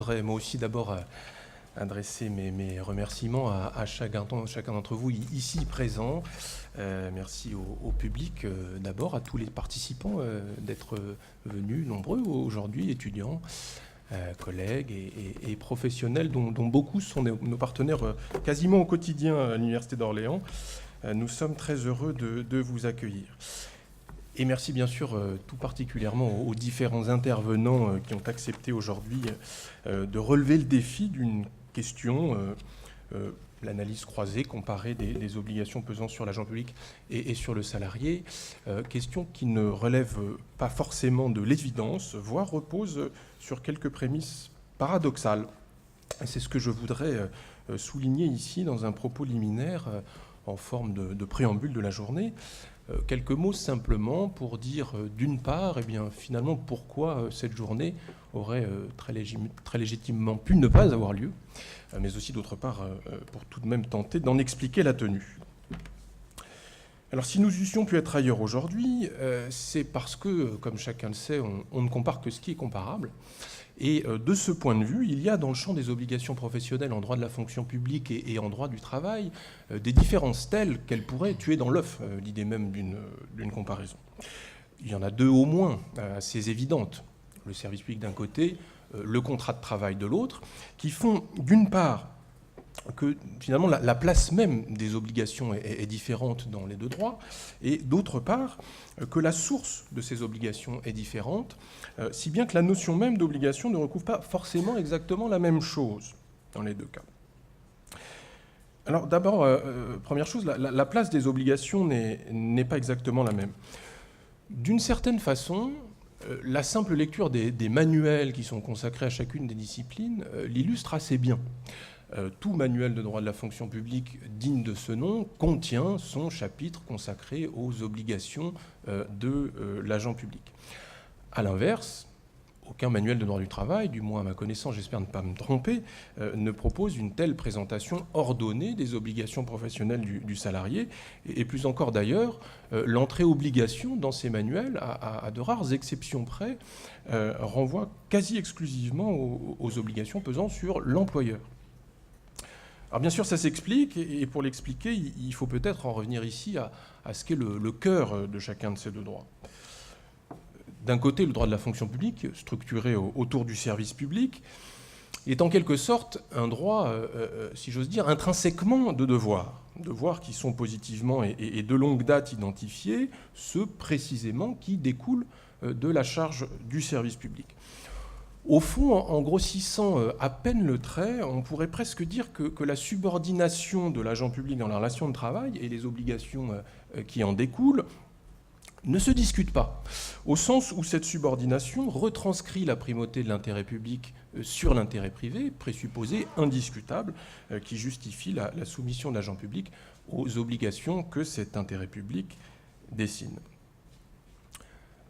voudrais moi aussi d'abord adresser mes remerciements à chacun d'entre vous ici présents. Merci au public d'abord, à tous les participants d'être venus nombreux aujourd'hui, étudiants, collègues et professionnels dont beaucoup sont nos partenaires quasiment au quotidien à l'Université d'Orléans. Nous sommes très heureux de vous accueillir. Et merci bien sûr tout particulièrement aux différents intervenants qui ont accepté aujourd'hui de relever le défi d'une question, l'analyse croisée, comparée des obligations pesant sur l'agent public et sur le salarié, question qui ne relève pas forcément de l'évidence, voire repose sur quelques prémices paradoxales. Et c'est ce que je voudrais souligner ici dans un propos liminaire en forme de préambule de la journée. Quelques mots simplement pour dire d'une part, finalement, pourquoi cette journée aurait très légitimement pu ne pas avoir lieu, mais aussi d'autre part, pour tout de même tenter d'en expliquer la tenue. Alors si nous eussions pu être ailleurs aujourd'hui, c'est parce que, comme chacun le sait, on ne compare que ce qui est comparable. Et de ce point de vue, il y a dans le champ des obligations professionnelles en droit de la fonction publique et en droit du travail des différences telles qu'elles pourraient tuer dans l'œuf l'idée même d'une comparaison. Il y en a deux au moins assez évidentes. Le service public d'un côté, le contrat de travail de l'autre, qui font d'une part que finalement la place même des obligations est différente dans les deux droits, et d'autre part que la source de ces obligations est différente, si bien que la notion même d'obligation ne recouvre pas forcément exactement la même chose dans les deux cas. Alors d'abord, première chose, la place des obligations n'est pas exactement la même. D'une certaine façon, la simple lecture des manuels qui sont consacrés à chacune des disciplines l'illustre assez bien. Tout manuel de droit de la fonction publique digne de ce nom contient son chapitre consacré aux obligations de l'agent public. A l'inverse, aucun manuel de droit du travail, du moins à ma connaissance, j'espère ne pas me tromper, ne propose une telle présentation ordonnée des obligations professionnelles du salarié. Et plus encore d'ailleurs, l'entrée obligation dans ces manuels, à de rares exceptions près, renvoie quasi exclusivement aux obligations pesant sur l'employeur. Alors bien sûr, ça s'explique, et pour l'expliquer, il faut peut-être en revenir ici à ce qu'est le cœur de chacun de ces deux droits. D'un côté, le droit de la fonction publique, structuré autour du service public, est en quelque sorte un droit, si j'ose dire, intrinsèquement de devoirs qui sont positivement et de longue date identifiés, ceux précisément qui découlent de la charge du service public. Au fond, en grossissant à peine le trait, on pourrait presque dire que la subordination de l'agent public dans la relation de travail et les obligations qui en découlent ne se discute pas, au sens où cette subordination retranscrit la primauté de l'intérêt public sur l'intérêt privé, présupposé indiscutable, qui justifie la soumission de l'agent public aux obligations que cet intérêt public dessine.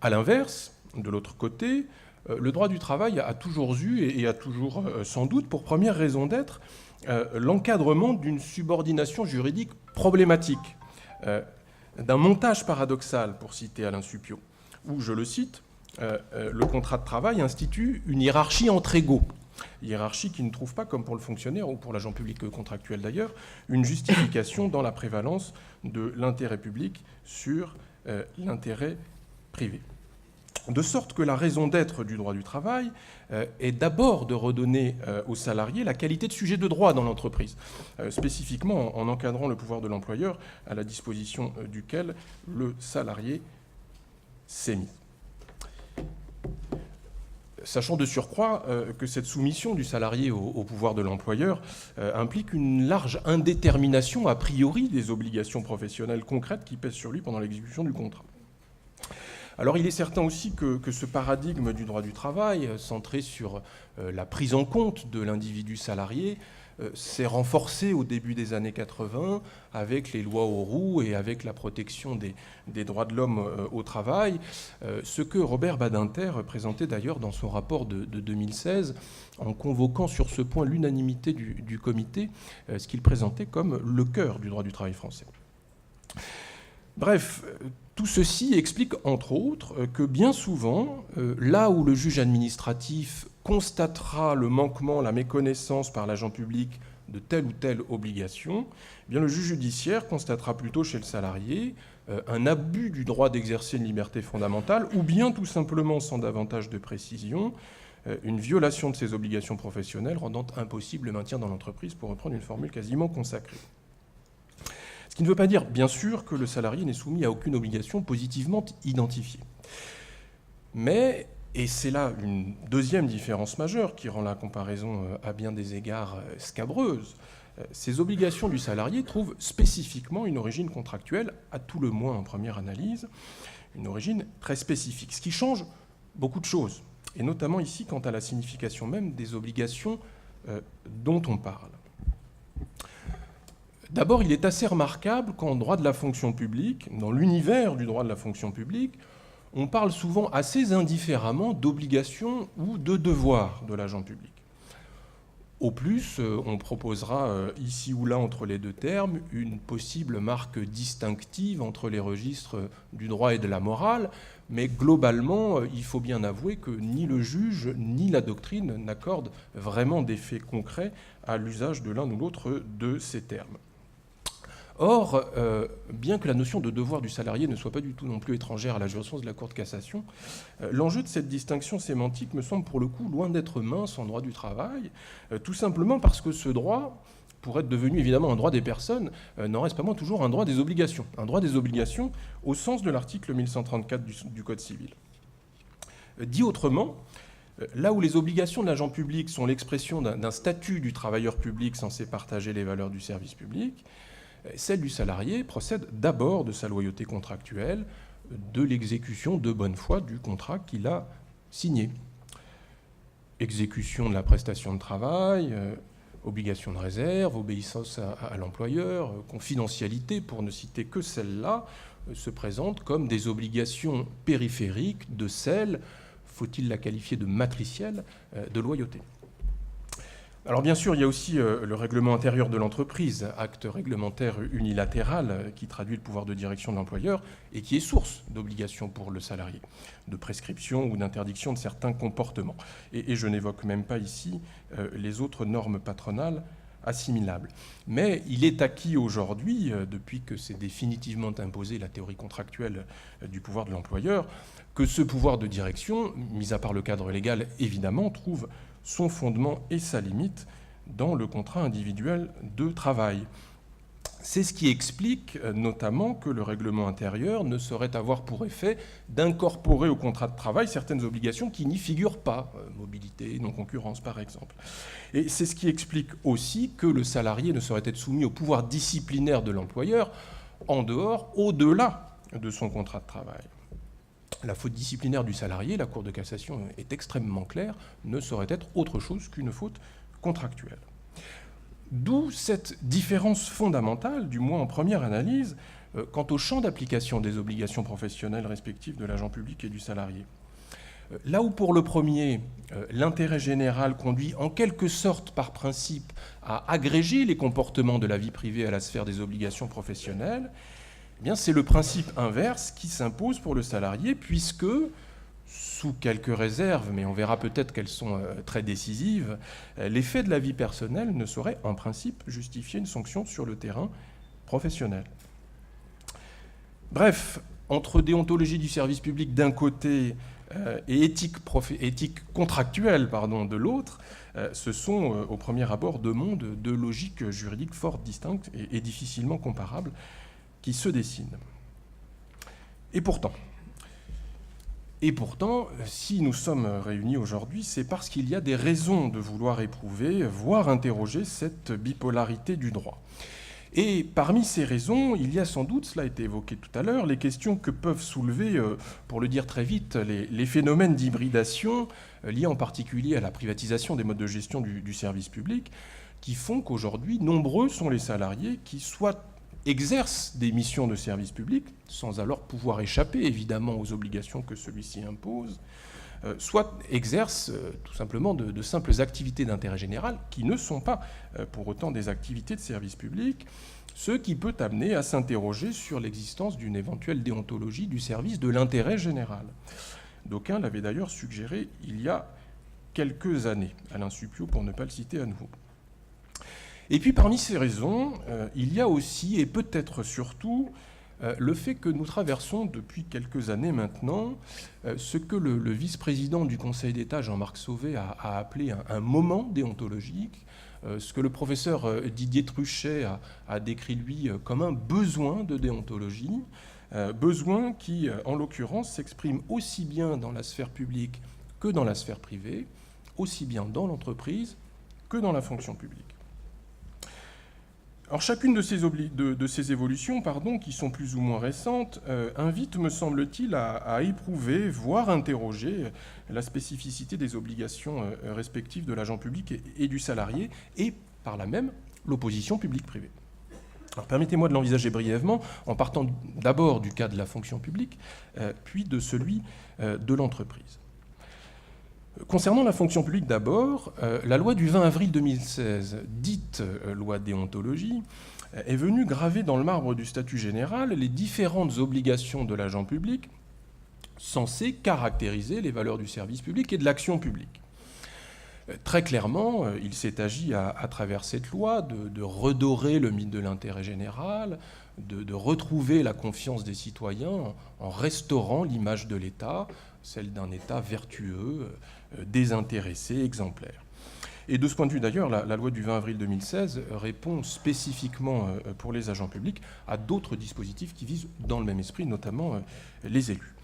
A l'inverse, de l'autre côté, le droit du travail a toujours eu et a toujours sans doute pour première raison d'être l'encadrement d'une subordination juridique problématique, d'un montage paradoxal, pour citer Alain Supiot, où, je le cite, le contrat de travail institue une hiérarchie entre égaux, hiérarchie qui ne trouve pas, comme pour le fonctionnaire ou pour l'agent public contractuel d'ailleurs, une justification dans la prévalence de l'intérêt public sur l'intérêt privé. De sorte que la raison d'être du droit du travail est d'abord de redonner aux salariés la qualité de sujet de droit dans l'entreprise, spécifiquement en encadrant le pouvoir de l'employeur à la disposition duquel le salarié s'est mis. Sachant de surcroît que cette soumission du salarié au pouvoir de l'employeur implique une large indétermination a priori des obligations professionnelles concrètes qui pèsent sur lui pendant l'exécution du contrat. Alors il est certain aussi que ce paradigme du droit du travail, centré sur la prise en compte de l'individu salarié, s'est renforcé au début des années 80 avec les lois Auroux et avec la protection des droits de l'homme au travail, ce que Robert Badinter présentait d'ailleurs dans son rapport de 2016 en convoquant sur ce point l'unanimité du comité, ce qu'il présentait comme le cœur du droit du travail français. Bref, tout ceci explique entre autres que bien souvent, là où le juge administratif constatera le manquement, la méconnaissance par l'agent public de telle ou telle obligation, eh bien le juge judiciaire constatera plutôt chez le salarié un abus du droit d'exercer une liberté fondamentale, ou bien tout simplement, sans davantage de précision, une violation de ses obligations professionnelles rendant impossible le maintien dans l'entreprise, pour reprendre une formule quasiment consacrée. Ce qui ne veut pas dire, bien sûr, que le salarié n'est soumis à aucune obligation positivement identifiée. Mais, et c'est là une deuxième différence majeure qui rend la comparaison à bien des égards scabreuse, ces obligations du salarié trouvent spécifiquement une origine contractuelle, à tout le moins en première analyse, une origine très spécifique, ce qui change beaucoup de choses, et notamment ici quant à la signification même des obligations dont on parle. D'abord, il est assez remarquable qu'en droit de la fonction publique, dans l'univers du droit de la fonction publique, on parle souvent assez indifféremment d'obligations ou de devoirs de l'agent public. Au plus, on proposera ici ou là entre les deux termes une possible marque distinctive entre les registres du droit et de la morale, mais globalement, il faut bien avouer que ni le juge ni la doctrine n'accordent vraiment d'effet concret à l'usage de l'un ou l'autre de ces termes. Or, bien que la notion de devoir du salarié ne soit pas du tout non plus étrangère à la jurisprudence de la Cour de cassation, l'enjeu de cette distinction sémantique me semble pour le coup loin d'être mince en droit du travail, tout simplement parce que ce droit, pour être devenu évidemment un droit des personnes, n'en reste pas moins toujours un droit des obligations au sens de l'article 1134 du Code civil. Dit autrement, là où les obligations de l'agent public sont l'expression d'un statut du travailleur public censé partager les valeurs du service public, celle du salarié procède d'abord de sa loyauté contractuelle, de l'exécution de bonne foi du contrat qu'il a signé. Exécution de la prestation de travail, obligation de réserve, obéissance à l'employeur, confidentialité, pour ne citer que celle-là, se présentent comme des obligations périphériques de celles, faut-il la qualifier de matricielle, de loyauté. Alors bien sûr, il y a aussi le règlement intérieur de l'entreprise, acte réglementaire unilatéral qui traduit le pouvoir de direction de l'employeur et qui est source d'obligations pour le salarié, de prescription ou d'interdiction de certains comportements. Et je n'évoque même pas ici les autres normes patronales assimilables. Mais il est acquis aujourd'hui, depuis que s'est définitivement imposée la théorie contractuelle du pouvoir de l'employeur, que ce pouvoir de direction, mis à part le cadre légal évidemment, trouve son fondement et sa limite dans le contrat individuel de travail. C'est ce qui explique notamment que le règlement intérieur ne saurait avoir pour effet d'incorporer au contrat de travail certaines obligations qui n'y figurent pas, mobilité, non-concurrence par exemple. Et c'est ce qui explique aussi que le salarié ne saurait être soumis au pouvoir disciplinaire de l'employeur en dehors, au-delà de son contrat de travail. La faute disciplinaire du salarié, la Cour de cassation est extrêmement claire, ne saurait être autre chose qu'une faute contractuelle. D'où cette différence fondamentale, du moins en première analyse, quant au champ d'application des obligations professionnelles respectives de l'agent public et du salarié. Là où pour le premier, l'intérêt général conduit en quelque sorte par principe à agréger les comportements de la vie privée à la sphère des obligations professionnelles, eh bien, c'est le principe inverse qui s'impose pour le salarié, puisque, sous quelques réserves, mais on verra peut-être qu'elles sont très décisives, les faits de la vie personnelle ne sauraient en principe justifier une sanction sur le terrain professionnel. Bref, entre déontologie du service public d'un côté et éthique contractuelle de l'autre, ce sont au premier abord deux mondes de logique juridique fort distinctes et difficilement comparables qui se dessinent. Et pourtant, si nous sommes réunis aujourd'hui, c'est parce qu'il y a des raisons de vouloir éprouver, voire interroger cette bipolarité du droit. Et parmi ces raisons, il y a sans doute, cela a été évoqué tout à l'heure, les questions que peuvent soulever, pour le dire très vite, les phénomènes d'hybridation liés en particulier à la privatisation des modes de gestion du service public, qui font qu'aujourd'hui, nombreux sont les salariés qui soit exercent des missions de service public, sans alors pouvoir échapper évidemment aux obligations que celui-ci impose, soit exercent tout simplement de simples activités d'intérêt général qui ne sont pas pour autant des activités de service public, ce qui peut amener à s'interroger sur l'existence d'une éventuelle déontologie du service de l'intérêt général. D'aucuns l'avaient d'ailleurs suggéré il y a quelques années. Alain Supiot, pour ne pas le citer à nouveau. Et puis parmi ces raisons, il y a aussi, et peut-être surtout, le fait que nous traversons depuis quelques années maintenant ce que le vice-président du Conseil d'État, Jean-Marc Sauvé, a appelé un moment déontologique, ce que le professeur Didier Truchet a décrit, lui, comme un besoin de déontologie, besoin qui, en l'occurrence, s'exprime aussi bien dans la sphère publique que dans la sphère privée, aussi bien dans l'entreprise que dans la fonction publique. Alors chacune de ces évolutions, qui sont plus ou moins récentes, invite, me semble-t-il, à éprouver, voire interroger la spécificité des obligations respectives de l'agent public et du salarié, et par là même l'opposition publique-privée. Alors permettez-moi de l'envisager brièvement, en partant d'abord du cas de la fonction publique, puis de celui de l'entreprise. Concernant la fonction publique d'abord, la loi du 20 avril 2016, dite loi déontologie, est venue graver dans le marbre du statut général les différentes obligations de l'agent public censées caractériser les valeurs du service public et de l'action publique. Très clairement, il s'est agi à travers cette loi de redorer le mythe de l'intérêt général, de retrouver la confiance des citoyens en restaurant l'image de l'État, celle d'un État vertueux, désintéressé, exemplaire. Et de ce point de vue d'ailleurs, la loi du 20 avril 2016 répond spécifiquement pour les agents publics à d'autres dispositifs qui visent dans le même esprit, notamment les élus.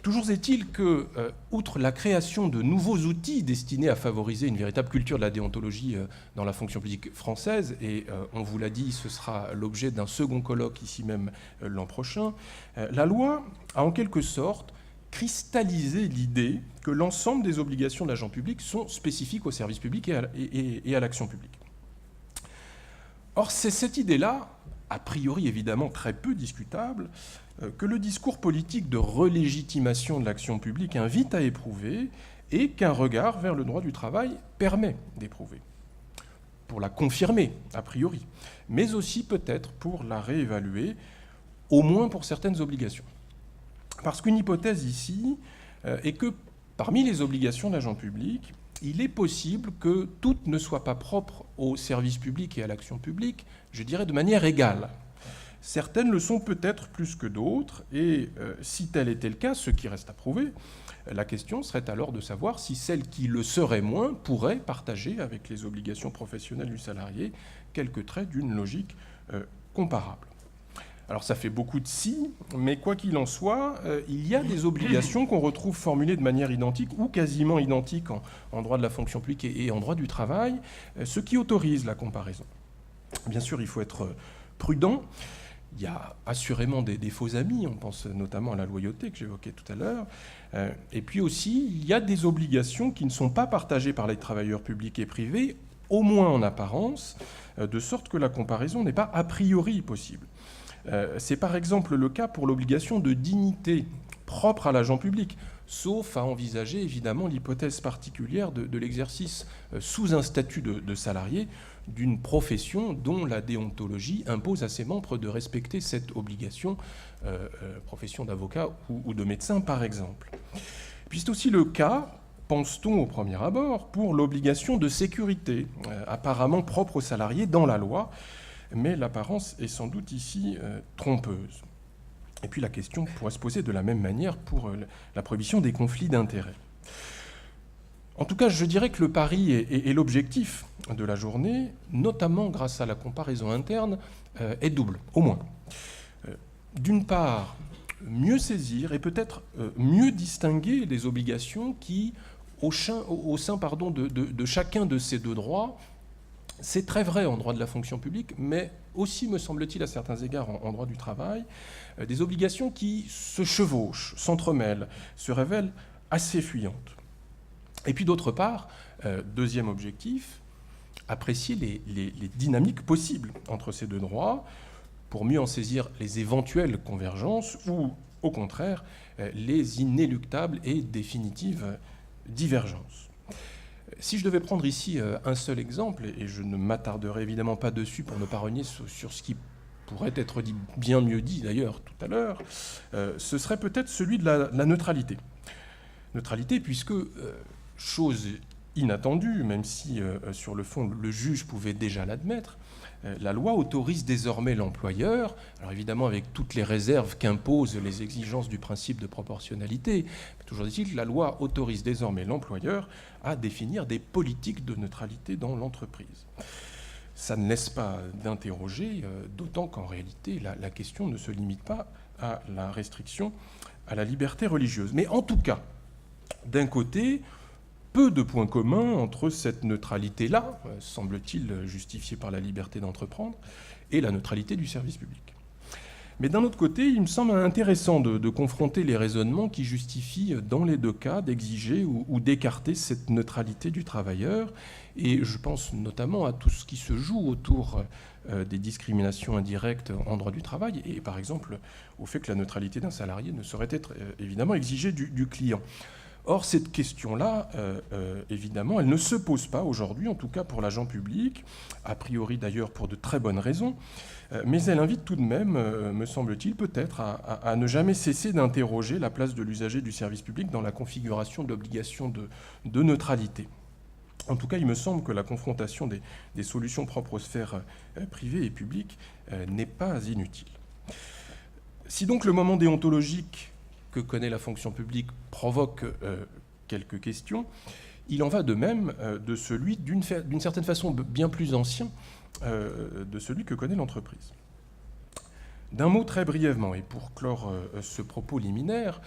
Toujours est-il que, outre la création de nouveaux outils destinés à favoriser une véritable culture de la déontologie dans la fonction publique française, et on vous l'a dit, ce sera l'objet d'un second colloque ici même l'an prochain, la loi a en quelque sorte cristallisé l'idée que l'ensemble des obligations de l'agent public sont spécifiques au service public et à l'action publique. Or, c'est cette idée-là, a priori évidemment très peu discutable, que le discours politique de relégitimation de l'action publique invite à éprouver et qu'un regard vers le droit du travail permet d'éprouver. Pour la confirmer, a priori, mais aussi peut-être pour la réévaluer, au moins pour certaines obligations. Parce qu'une hypothèse ici est que parmi les obligations de l'agent public, il est possible que toutes ne soient pas propres au service public et à l'action publique, je dirais de manière égale. Certaines le sont peut-être plus que d'autres, et si tel était le cas, ce qui reste à prouver, la question serait alors de savoir si celles qui le seraient moins pourraient partager avec les obligations professionnelles du salarié quelques traits d'une logique comparable. Alors ça fait beaucoup de si, mais quoi qu'il en soit, il y a des obligations qu'on retrouve formulées de manière identique ou quasiment identique en droit de la fonction publique et en droit du travail, ce qui autorise la comparaison. Bien sûr, il faut être prudent. Il y a assurément des faux amis, on pense notamment à la loyauté que j'évoquais tout à l'heure. Et puis aussi, il y a des obligations qui ne sont pas partagées par les travailleurs publics et privés, au moins en apparence, de sorte que la comparaison n'est pas a priori possible. C'est par exemple le cas pour l'obligation de dignité propre à l'agent public, sauf à envisager évidemment l'hypothèse particulière de l'exercice sous un statut de salarié d'une profession dont la déontologie impose à ses membres de respecter cette obligation, profession d'avocat ou de médecin par exemple. Puis c'est aussi le cas, pense-t-on au premier abord, pour l'obligation de sécurité, apparemment propre aux salariés dans la loi, mais l'apparence est sans doute ici trompeuse. Et puis la question pourrait se poser de la même manière pour la prohibition des conflits d'intérêts. En tout cas, je dirais que le pari et l'objectif de la journée, notamment grâce à la comparaison interne, est double, au moins. D'une part, mieux saisir et peut-être mieux distinguer les obligations qui, au sein de chacun de ces deux droits, c'est très vrai en droit de la fonction publique, mais aussi, me semble-t-il, à certains égards en droit du travail, des obligations qui se chevauchent, s'entremêlent, se révèlent assez fuyantes. Et puis d'autre part, deuxième objectif, apprécier les dynamiques possibles entre ces deux droits pour mieux en saisir les éventuelles convergences ou, au contraire, les inéluctables et définitives divergences. Si je devais prendre ici un seul exemple, et je ne m'attarderai évidemment pas dessus pour ne pas renier sur ce qui pourrait être dit, bien mieux dit d'ailleurs tout à l'heure, ce serait peut-être celui de la neutralité. Neutralité puisque, chose inattendu, même si sur le fond le juge pouvait déjà l'admettre, la loi autorise désormais l'employeur, alors évidemment avec toutes les réserves qu'imposent les exigences du principe de proportionnalité, mais toujours est-il que la loi autorise désormais l'employeur à définir des politiques de neutralité dans l'entreprise. Ça ne laisse pas d'interroger, d'autant qu'en réalité la question ne se limite pas à la restriction à la liberté religieuse. Mais en tout cas, d'un côté, peu de points communs entre cette neutralité-là, semble-t-il justifiée par la liberté d'entreprendre, et la neutralité du service public. Mais d'un autre côté, il me semble intéressant de confronter les raisonnements qui justifient dans les deux cas d'exiger ou d'écarter cette neutralité du travailleur. Et je pense notamment à tout ce qui se joue autour des discriminations indirectes en droit du travail, et par exemple au fait que la neutralité d'un salarié ne saurait être évidemment exigée du client. Or, cette question-là, évidemment, elle ne se pose pas aujourd'hui, en tout cas pour l'agent public, a priori d'ailleurs pour de très bonnes raisons, mais elle invite tout de même, me semble-t-il, peut-être à ne jamais cesser d'interroger la place de l'usager du service public dans la configuration de l'obligation de neutralité. En tout cas, il me semble que la confrontation des solutions propres aux sphères privées et publiques n'est pas inutile. Si donc le moment déontologique que connaît la fonction publique provoque quelques questions, il en va de même de celui, d'une certaine façon bien plus ancien, de celui que connaît l'entreprise. D'un mot très brièvement, et pour clore ce propos liminaire,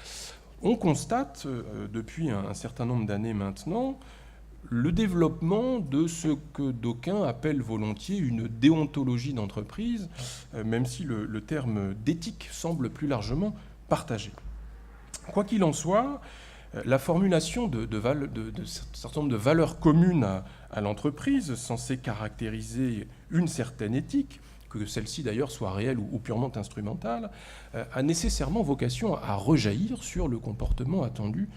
on constate depuis un certain nombre d'années maintenant le développement de ce que d'aucuns appellent volontiers une déontologie d'entreprise, même si le terme d'éthique semble plus largement partagé. Quoi qu'il en soit, la formulation de certain nombre de valeurs communes à l'entreprise, censées caractériser une certaine éthique, que celle-ci d'ailleurs soit réelle ou purement instrumentale, a nécessairement vocation à rejaillir sur le comportement attendu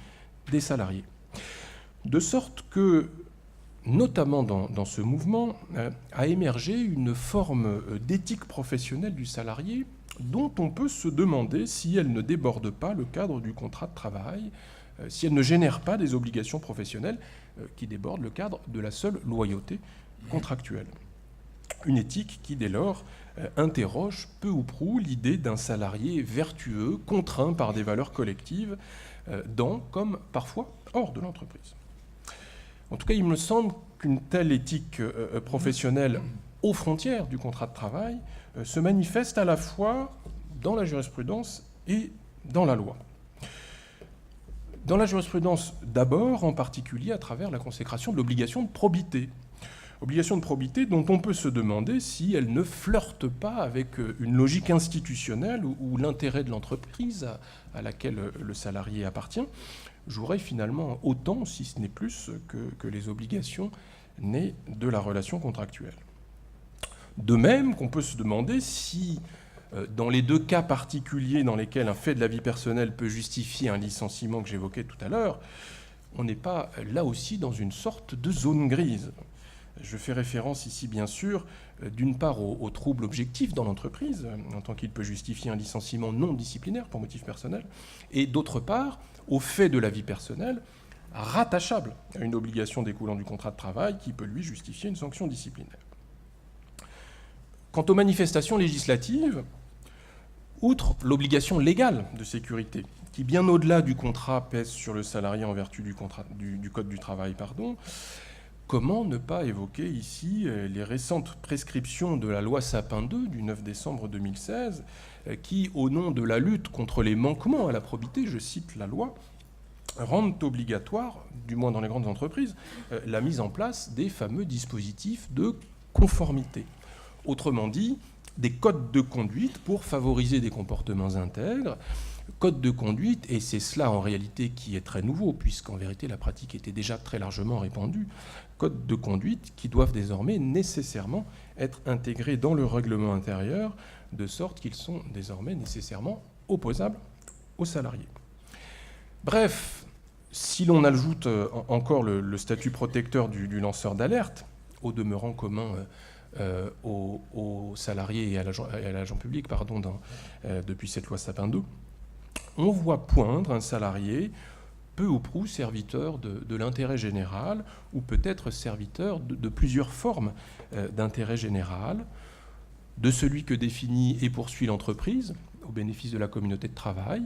des salariés. De sorte que, notamment dans ce mouvement, a émergé une forme d'éthique professionnelle du salarié dont on peut se demander si elle ne déborde pas le cadre du contrat de travail, si elle ne génère pas des obligations professionnelles qui débordent le cadre de la seule loyauté contractuelle. Une éthique qui, dès lors, interroge peu ou prou l'idée d'un salarié vertueux, contraint par des valeurs collectives, dans comme parfois hors de l'entreprise. En tout cas, il me semble qu'une telle éthique professionnelle aux frontières du contrat de travail se manifeste à la fois dans la jurisprudence et dans la loi. Dans la jurisprudence d'abord, en particulier à travers la consécration de l'obligation de probité. Obligation de probité dont on peut se demander si elle ne flirte pas avec une logique institutionnelle où l'intérêt de l'entreprise à laquelle le salarié appartient jouerait finalement autant, si ce n'est plus, que les obligations nées de la relation contractuelle. De même qu'on peut se demander si, dans les deux cas particuliers dans lesquels un fait de la vie personnelle peut justifier un licenciement que j'évoquais tout à l'heure, on n'est pas là aussi dans une sorte de zone grise. Je fais référence ici, bien sûr, d'une part aux troubles objectifs dans l'entreprise, en tant qu'il peut justifier un licenciement non disciplinaire pour motif personnel, et d'autre part, au fait de la vie personnelle, rattachable à une obligation découlant du contrat de travail qui peut lui justifier une sanction disciplinaire. Quant aux manifestations législatives, outre l'obligation légale de sécurité, qui bien au-delà du contrat pèse sur le salarié en vertu du Code du travail, comment ne pas évoquer ici les récentes prescriptions de la loi Sapin II du 9 décembre 2016, qui, au nom de la lutte contre les manquements à la probité, je cite la loi, rendent obligatoire, du moins dans les grandes entreprises, la mise en place des fameux dispositifs de conformité. Autrement dit, des codes de conduite pour favoriser des comportements intègres. Code de conduite, et c'est cela en réalité qui est très nouveau, puisqu'en vérité la pratique était déjà très largement répandue, codes de conduite qui doivent désormais nécessairement être intégrés dans le règlement intérieur, de sorte qu'ils sont désormais nécessairement opposables aux salariés. Bref, si l'on ajoute encore le statut protecteur du lanceur d'alerte, au demeurant commun aux salariés et à l'agent public, depuis cette loi Sapin II, on voit poindre un salarié peu ou prou serviteur de l'intérêt général, ou peut-être serviteur de plusieurs formes d'intérêt général, de celui que définit et poursuit l'entreprise, au bénéfice de la communauté de travail,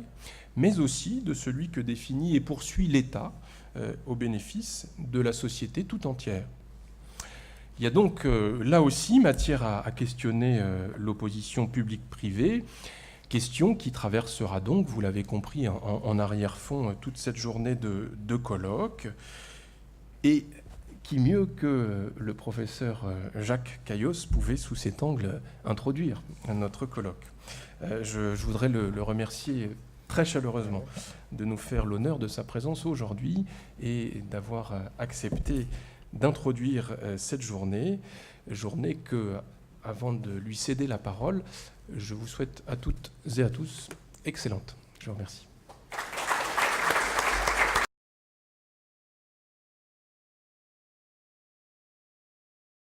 mais aussi de celui que définit et poursuit l'État, au bénéfice de la société tout entière. Il y a donc là aussi matière à questionner l'opposition publique-privée, question qui traversera donc, vous l'avez compris, en arrière-fond toute cette journée de colloque, et qui mieux que le professeur Jacques Caillos pouvait, sous cet angle, introduire notre colloque. Je voudrais le remercier très chaleureusement de nous faire l'honneur de sa présence aujourd'hui et d'avoir accepté d'introduire cette journée que, avant de lui céder la parole, je vous souhaite à toutes et à tous excellente. Je vous remercie.